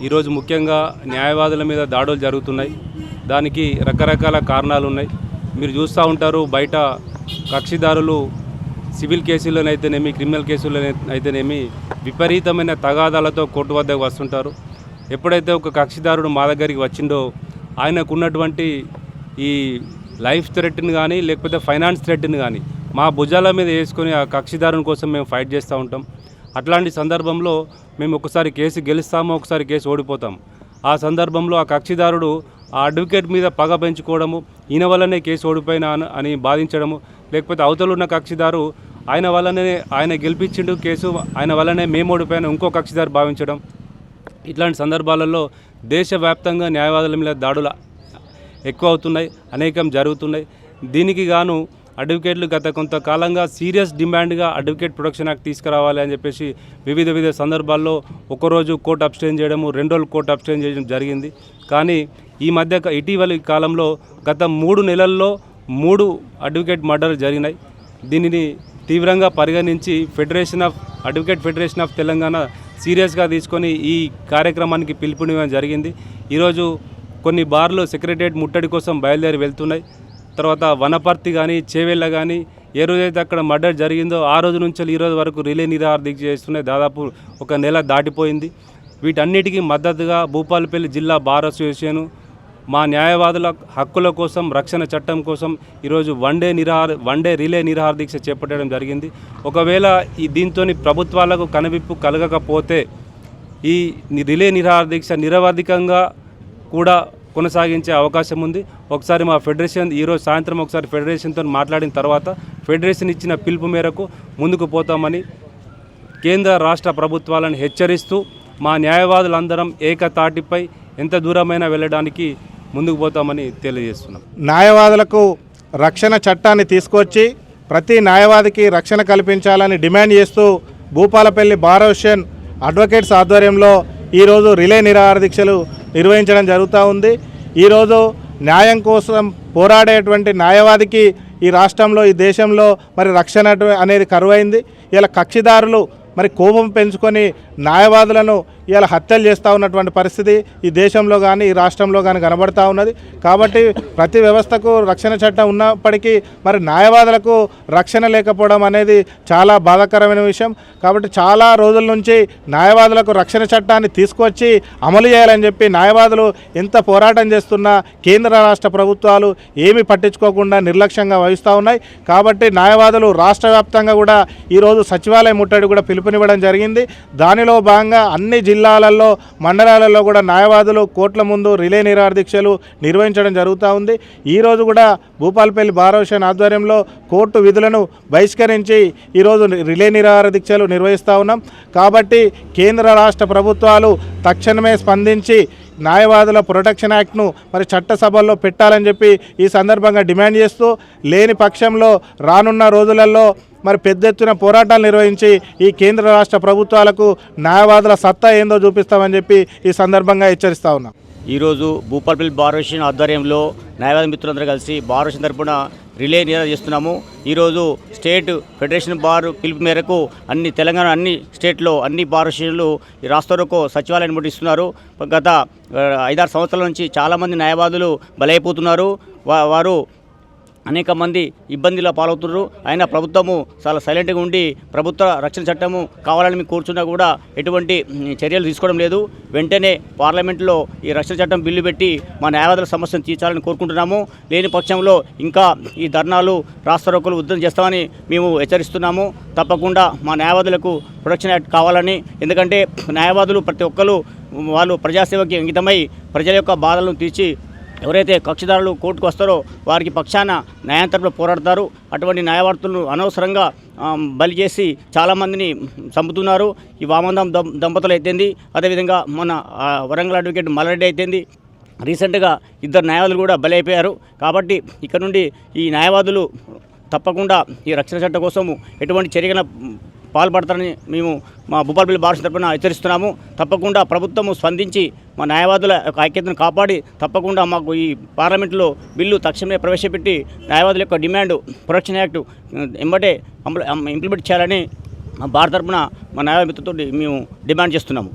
ఈరోజు ముఖ్యంగా న్యాయవాదుల మీద దాడులు జరుగుతున్నాయి. దానికి రకరకాల కారణాలు ఉన్నాయి. మీరు చూస్తూ ఉంటారు, బయట కక్షిదారులు సివిల్ కేసులనైతేనేమి, క్రిమినల్ కేసులనైతేనేమి విపరీతమైన తగాదాలతో కోర్టు వద్దకు వస్తుంటారు. ఎప్పుడైతే ఒక కక్షిదారుడు మా దగ్గరికి వచ్చిండో ఆయనకున్నటువంటి ఈ లైఫ్ థ్రెట్ని కానీ లేకపోతే ఫైనాన్స్ థ్రెట్ని కానీ మా భుజాల మీద వేసుకొని ఆ కక్షిదారుని కోసం మేము ఫైట్ చేస్తూ ఉంటాం. అట్లాంటి సందర్భంలో మేము ఒకసారి కేసు గెలుస్తాము, ఒకసారి కేసు ఓడిపోతాం. ఆ సందర్భంలో ఆ కక్షిదారుడు ఆ అడ్వకేట్ మీద పగ పెంచుకోవడము, ఈయన వల్లనే కేసు ఓడిపోయినా అని బాధించడము, లేకపోతే అవతలున్న కక్షిదారు ఆయన గెలిపించిండు కేసు, ఆయన వల్లనే మేము ఓడిపోయినా ఇంకో కక్షిదారు భావించడం. ఇట్లాంటి సందర్భాలలో దేశవ్యాప్తంగా న్యాయవాదుల మీద దాడులు ఎక్కువ అవుతున్నాయి, అనేకం జరుగుతున్నాయి. దీనికి గాను అడ్వకేట్లు గత కొంతకాలంగా సీరియస్ డిమాండ్గా అడ్వకేట్ ప్రొటెక్షన్ యాక్ట్ తీసుకురావాలి అని చెప్పేసి వివిధ సందర్భాల్లో ఒకరోజు కోర్టు అబ్స్టైన్ చేయడము, 2 రోజులు కోర్టు అబ్స్టైన్ చేయడం జరిగింది. కానీ ఈ మధ్య ఇటీవలి కాలంలో గత 3 నెలల్లో 3 అడ్వకేట్ మర్డర్లు జరిగినాయి. దీనిని తీవ్రంగా పరిగణించి అడ్వకేట్ ఫెడరేషన్ ఆఫ్ తెలంగాణ సీరియస్గా తీసుకొని ఈ కార్యక్రమానికి పిలుపునివ్వడం జరిగింది. ఈరోజు కొన్ని బార్లు సెక్రటరియట్ ముట్టడి కోసం బయలుదేరి వెళ్తున్నాయి. తర్వాత వనపర్తి కానీ, చేవెళ్ళ కానీ ఏ రోజైతే అక్కడ మర్డర్ జరిగిందో ఆ రోజు నుంచి ఈ రోజు వరకు రిలే నిరాహార దీక్ష చేస్తున్నాయి. దాదాపు 1 నెల దాటిపోయింది. వీటన్నిటికీ మద్దతుగా భూపాలపల్లి జిల్లా బార్ అసోసియేషను మా న్యాయవాదుల హక్కుల కోసం, రక్షణ చట్టం కోసం ఈరోజు వన్ డే రిలే నిరాహార దీక్ష చేపట్టడం జరిగింది. ఒకవేళ దీంతో ప్రభుత్వాలకు కనువిప్పు కలగకపోతే ఈ రిలే నిరాహార దీక్ష నిరవధికంగా కూడా కొనసాగించే అవకాశం ఉంది. ఒకసారి మా ఫెడరేషన్ ఈరోజు సాయంత్రం ఒకసారి ఫెడరేషన్తో మాట్లాడిన తర్వాత ఫెడరేషన్ ఇచ్చిన పిలుపు మేరకు ముందుకు పోతామని కేంద్ర రాష్ట్ర ప్రభుత్వాలను హెచ్చరిస్తూ మా న్యాయవాదులందరం ఏకతాటిపై ఎంత దూరమైనా వెళ్ళడానికి ముందుకు పోతామని తెలియజేస్తున్నాం. న్యాయవాదులకు రక్షణ చట్టాన్ని తీసుకొచ్చి ప్రతి న్యాయవాదికి రక్షణ కల్పించాలని డిమాండ్ చేస్తూ భూపాలపల్లి బార్ అసోసియేషన్ అడ్వకేట్స్ ఆధ్వర్యంలో ఈరోజు రిలే నిరాహార దీక్షలు నిర్వహించడం జరుగుతూ ఉంది. ఈరోజు న్యాయం కోసం పోరాడేటువంటి న్యాయవాదికి ఈ రాష్ట్రంలో, ఈ దేశంలో మరి రక్షణ అనేది కరువైంది. ఇలా కక్షిదారులు మరి కోపం పెంచుకొని న్యాయవాదులను ఇలా హత్యలు చేస్తూ ఉన్నటువంటి పరిస్థితి ఈ దేశంలో కానీ ఈ రాష్ట్రంలో కానీ కనబడుతూ ఉన్నది. కాబట్టి ప్రతి వ్యవస్థకు రక్షణ చట్టం ఉన్నప్పటికీ మరి న్యాయవాదులకు రక్షణ లేకపోవడం అనేది చాలా బాధాకరమైన విషయం. కాబట్టి చాలా రోజుల నుంచి న్యాయవాదులకు రక్షణ చట్టాన్ని తీసుకొచ్చి అమలు చేయాలని చెప్పి న్యాయవాదులు ఎంత పోరాటం చేస్తున్నా కేంద్ర రాష్ట్ర ప్రభుత్వాలు ఏమీ పట్టించుకోకుండా నిర్లక్ష్యంగా వహిస్తూ ఉన్నాయి. కాబట్టి న్యాయవాదులు రాష్ట్ర వ్యాప్తంగా కూడా ఈరోజు సచివాలయ ముట్టడి కూడా పిలుపునివ్వడం జరిగింది. దానిలో భాగంగా అన్ని జిల్లాలలో, మండలాలలో కూడా న్యాయవాదులు కోర్టుల ముందు రిలే నిరాహార దీక్షలు నిర్వహించడం జరుగుతూ ఉంది. ఈరోజు కూడా భూపాలపల్లి బార్ అసోసియేషన్ ఆధ్వర్యంలో కోర్టు విధులను బహిష్కరించి ఈరోజు రిలే నిరాహార దీక్షలు నిర్వహిస్తూ ఉన్నాం. కాబట్టి కేంద్ర రాష్ట్ర ప్రభుత్వాలు తక్షణమే స్పందించి న్యాయవాదుల ప్రొటెక్షన్ యాక్ట్ను మరి చట్టసభల్లో పెట్టాలని చెప్పి ఈ సందర్భంగా డిమాండ్ చేస్తూ, లేని పక్షంలో రానున్న రోజులలో మరి పెద్ద ఎత్తున పోరాటాలు నిర్వహించి ఈ కేంద్ర రాష్ట్ర ప్రభుత్వాలకు న్యాయవాదుల సత్తా ఏందో చూపిస్తామని చెప్పి ఈ సందర్భంగా హెచ్చరిస్తా ఉన్నాం. ఈరోజు భూపాలపల్లి బార్ అసోసియేషన్ ఆధ్వర్యంలో న్యాయవాద మిత్రులందరూ కలిసి బార్ అసోసియేషన్ తరపున రిలే నిరాహార చేస్తున్నాము. ఈరోజు స్టేట్ ఫెడరేషన్ బార్ పిలుపు మేరకు తెలంగాణ అన్ని స్టేట్లో అన్ని బార్ అసోసియేషన్లు ఈ రాష్ట్రంలో సచివాలయాన్ని ముట్టిస్తున్నారు. గత 5-6 సంవత్సరాల నుంచి చాలామంది న్యాయవాదులు బలైపోతున్నారు. వారు అనేక మంది ఇబ్బందుల పాలవుతున్నారు. అయినా ప్రభుత్వము చాలా సైలెంట్గా ఉండి ప్రభుత్వ రక్షణ చట్టము కావాలని మేము కూర్చున్నా కూడా ఎటువంటి చర్యలు తీసుకోవడం లేదు. వెంటనే పార్లమెంట్లో ఈ రక్షణ చట్టం బిల్లు పెట్టి మా న్యాయవాదుల సమస్యను తీర్చాలని కోరుకుంటున్నాము. లేని పక్షంలో ఇంకా ఈ ధర్నాలు, రాస్తారోకోలు ఉద్ధరణ చేస్తామని మేము హెచ్చరిస్తున్నాము. తప్పకుండా మా న్యాయవాదులకు ప్రొటెక్షన్ యాక్ట్ కావాలని, ఎందుకంటే న్యాయవాదులు ప్రతి ఒక్కరు వాళ్ళు ప్రజాసేవకి అంకితమై ప్రజల యొక్క బాధలను తీర్చి ఎవరైతే కక్షిదారులు కోర్టుకు వస్తారో వారికి పక్షాన న్యాయం తరపున పోరాడతారు. అటువంటి న్యాయవాదులను అనవసరంగా బలి చేసి చాలామందిని చంపుతున్నారు. ఈ వామందం దంపతులు అయితేంది, అదేవిధంగా మన వరంగల్ అడ్వకేట్ మల్లారెడ్డి అయితేంది, రీసెంట్గా 2 న్యాయవాదులు కూడా బలి అయిపోయారు. కాబట్టి ఇక్కడ నుండి ఈ న్యాయవాదులు తప్పకుండా ఈ రక్షణ చట్టం కోసము ఎటువంటి చర్యగా పాల్పడతారని మేము మా భూపాలపల్లి బార్ అసోసియేషన్ తరపున హెచ్చరిస్తున్నాము. తప్పకుండా ప్రభుత్వము స్పందించి మా న్యాయవాదుల యొక్క ఐక్యతను కాపాడి తప్పకుండా మాకు ఈ పార్లమెంట్లో బిల్లు తక్షణమే ప్రవేశపెట్టి న్యాయవాదుల యొక్క డిమాండ్ ప్రొటెక్షన్ యాక్ట్ ఎంబటే ఇంప్లిమెంట్ చేయాలని మా బార్ తరపున మా న్యాయవాద మిత్రులతో మేము డిమాండ్ చేస్తున్నాము.